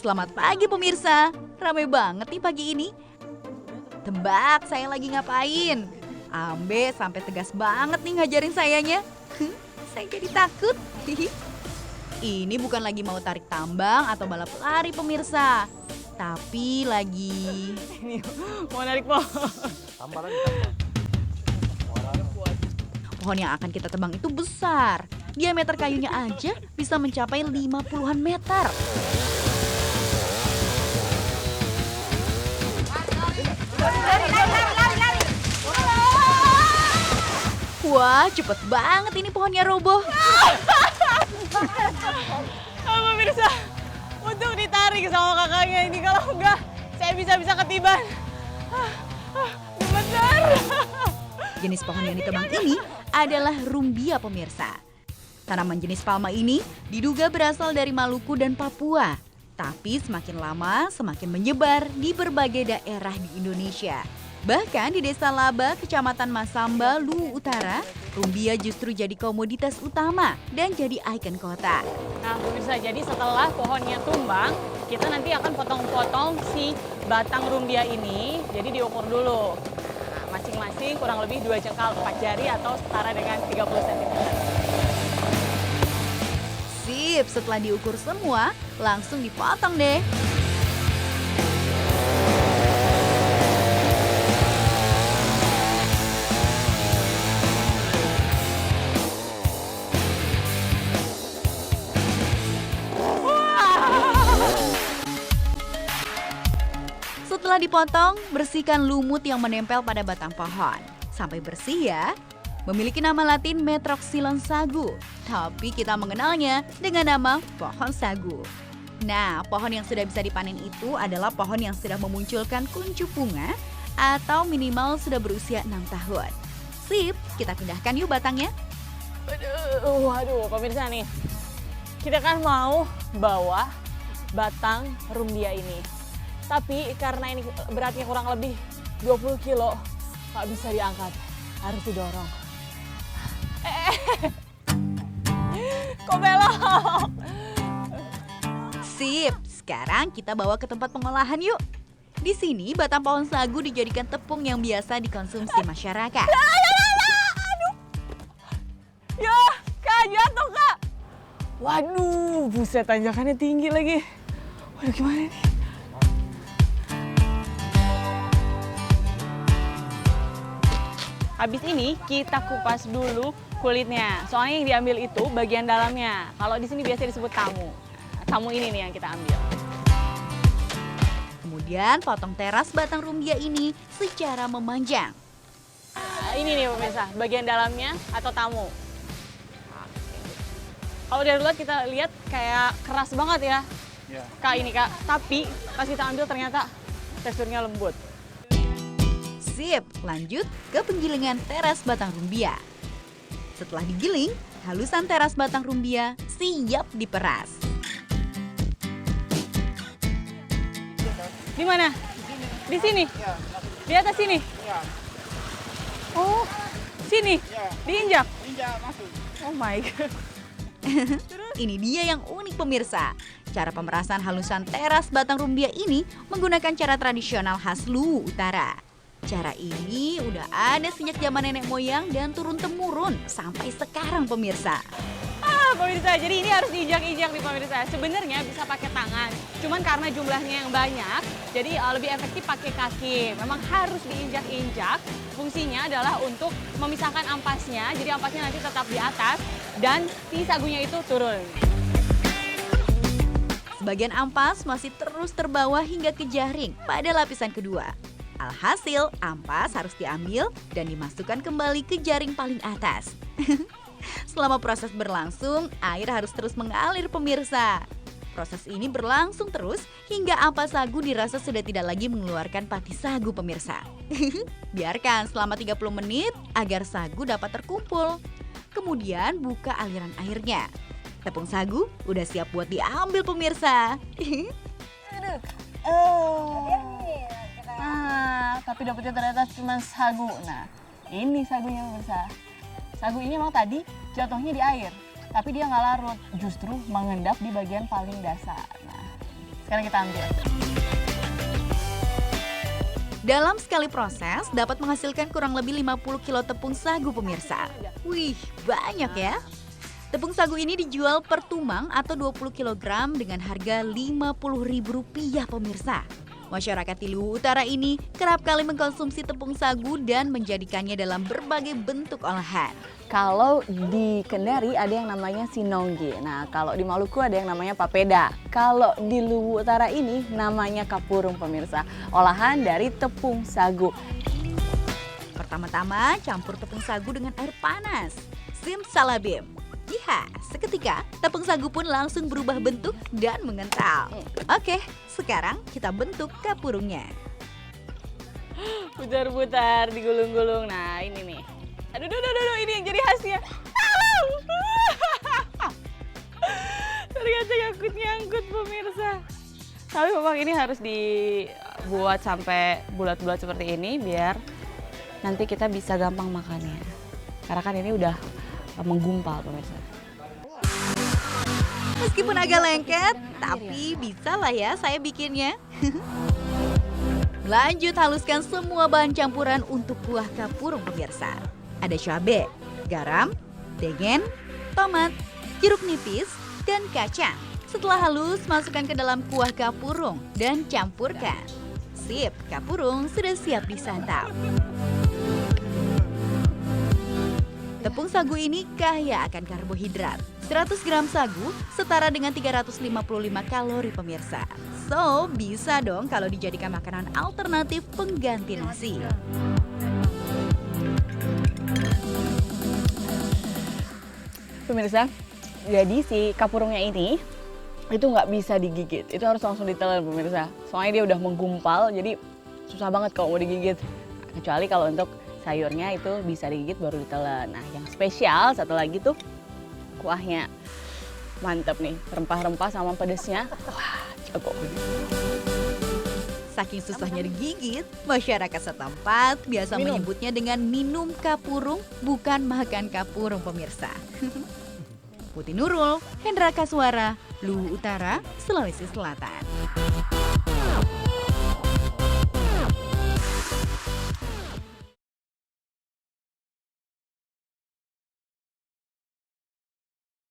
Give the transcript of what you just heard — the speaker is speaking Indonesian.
Selamat pagi pemirsa, ramai banget nih pagi ini. Tebak saya lagi ngapain? Ambe sampai tegas banget nih ngajarin sayanya. Saya jadi takut. Ini bukan lagi mau tarik tambang atau balap lari pemirsa. Tapi lagi... Mau narik pohon. Tambah lagi tambah. Pohon yang akan kita tebang itu besar. Diameter kayunya aja bisa mencapai 50-an meter. Wah, cepet banget ini pohonnya roboh. Pemirsa, untuk ditarik sama kakaknya ini, kalau enggak saya bisa ketiban. Bener. Jenis pohon yang ditebang ini adalah rumbia pemirsa. Tanaman jenis palma ini diduga berasal dari Maluku dan Papua. Tapi semakin lama semakin menyebar di berbagai daerah di Indonesia. Bahkan di Desa Laba, Kecamatan Masamba, Luwu Utara, rumbia justru jadi komoditas utama dan jadi ikon kota. Nah pemirsa, jadi setelah pohonnya tumbang, kita nanti akan potong-potong si batang rumbia ini. Jadi diukur dulu. Nah, masing-masing kurang lebih 2 jengkal 4 jari atau setara dengan 30 cm. Sip, setelah diukur semua, langsung dipotong deh. Setelah dipotong, bersihkan lumut yang menempel pada batang pohon. Sampai bersih ya. Memiliki nama latin Metroxylon sagu, tapi kita mengenalnya dengan nama pohon sagu. Nah, pohon yang sudah bisa dipanen itu adalah pohon yang sudah memunculkan kuncup bunga atau minimal sudah berusia 6 tahun. Sip, kita pindahkan yuk batangnya. Waduh, pemirsa nih. Kita kan mau bawa batang rumbia ini. Tapi karena ini beratnya kurang lebih 20 kilo, nggak bisa diangkat, harus didorong. Kok belok? Sip, sekarang kita bawa ke tempat pengolahan yuk. Di sini batang pohon sagu dijadikan tepung yang biasa dikonsumsi masyarakat. Aduh. Ya, Kak, jatuh, Kak. Waduh, buset, tanjakannya tinggi lagi. Waduh, gimana nih? Habis ini kita kupas dulu kulitnya. Soalnya yang diambil itu bagian dalamnya. Kalau di sini biasa disebut tamu. Tamu ini nih yang kita ambil. Kemudian potong teras batang rumbia ini secara memanjang. Nah, ini nih pemirsa, bagian dalamnya atau tamu. Kalau dari luar kita lihat kayak keras banget ya, Kak ini Kak. Tapi pas kita ambil ternyata teksturnya lembut. Sip, lanjut ke penggilingan teras batang rumbia. Setelah digiling, halusan teras batang rumbia siap diperas. Di mana? Di sini? Di atas sini? Oh, sini? Diinjak? Injak masuk. Oh my God. Ini dia yang unik pemirsa. Cara pemerasan halusan teras batang rumbia ini menggunakan cara tradisional khas Luwu Utara. Cara ini udah ada sejak zaman nenek moyang dan turun-temurun sampai sekarang pemirsa. Pemirsa, jadi ini harus diinjak-injak nih pemirsa. Sebenarnya bisa pakai tangan, cuman karena jumlahnya yang banyak, jadi lebih efektif pakai kaki. Memang harus diinjak-injak. Fungsinya adalah untuk memisahkan ampasnya, jadi ampasnya nanti tetap di atas dan si sagunya itu turun. Sebagian ampas masih terus terbawa hingga ke jaring pada lapisan kedua. Alhasil, ampas harus diambil dan dimasukkan kembali ke jaring paling atas. Selama proses berlangsung, air harus terus mengalir pemirsa. Proses ini berlangsung terus hingga ampas sagu dirasa sudah tidak lagi mengeluarkan pati sagu pemirsa. Biarkan selama 30 menit agar sagu dapat terkumpul. Kemudian buka aliran airnya. Tepung sagu udah siap buat diambil pemirsa. Tapi dapetnya ternyata cuma sagu. Nah, ini sagunya pemirsa. Sagu ini memang tadi jatuhnya di air, tapi dia nggak larut, justru mengendap di bagian paling dasar. Nah, Sekarang kita ambil. Dalam sekali proses dapat menghasilkan kurang lebih 50 kilo tepung sagu pemirsa. Wih, banyak ya. Tepung sagu ini dijual per tumang atau 20 kg dengan harga Rp50.000 pemirsa. Masyarakat di Luwu Utara ini kerap kali mengkonsumsi tepung sagu dan menjadikannya dalam berbagai bentuk olahan. Kalau di Kendari ada yang namanya sinongge. Nah, kalau di Maluku ada yang namanya papeda. Kalau di Luwu Utara ini namanya kapurung pemirsa. Olahan dari tepung sagu. Pertama-tama campur tepung sagu dengan air panas. Simsalabim. Iya, seketika tepung sagu pun langsung berubah bentuk dan mengental. Oke, sekarang kita bentuk kapurungnya. Putar-putar, digulung-gulung. Nah, ini nih. Aduh, ini yang jadi khasnya. Ternyata nyangkut pemirsa. Tapi memang ini harus dibuat sampai bulat-bulat seperti ini biar nanti kita bisa gampang makannya. Karena kan ini udah menggumpal pemirsa. Meskipun agak lengket, tapi bisa lah ya saya bikinnya. Lanjut haluskan semua bahan campuran untuk kuah kapurung pemirsa. Ada cabai, garam, degen, tomat, jeruk nipis, dan kacang. Setelah halus, masukkan ke dalam kuah kapurung dan campurkan. Sip, kapurung sudah siap disantap. Tepung sagu ini kaya akan karbohidrat. 100 gram sagu setara dengan 355 kalori pemirsa. So, bisa dong kalau dijadikan makanan alternatif pengganti nasi. Pemirsa, jadi si kapurungnya ini itu nggak bisa digigit. Itu harus langsung ditelan pemirsa. Soalnya dia udah menggumpal, jadi susah banget kalau mau digigit. Kecuali kalau untuk sayurnya itu bisa digigit baru ditelan. Nah, yang spesial satu lagi tuh kuahnya. Mantap nih, rempah-rempah sama pedesnya. Wah, jago. Saking susahnya digigit, masyarakat setempat biasa menyebutnya dengan minum kapurung, bukan makan kapurung pemirsa. Putih Nurul, Hendra Kaswara, Luwu Utara, Sulawesi Selatan.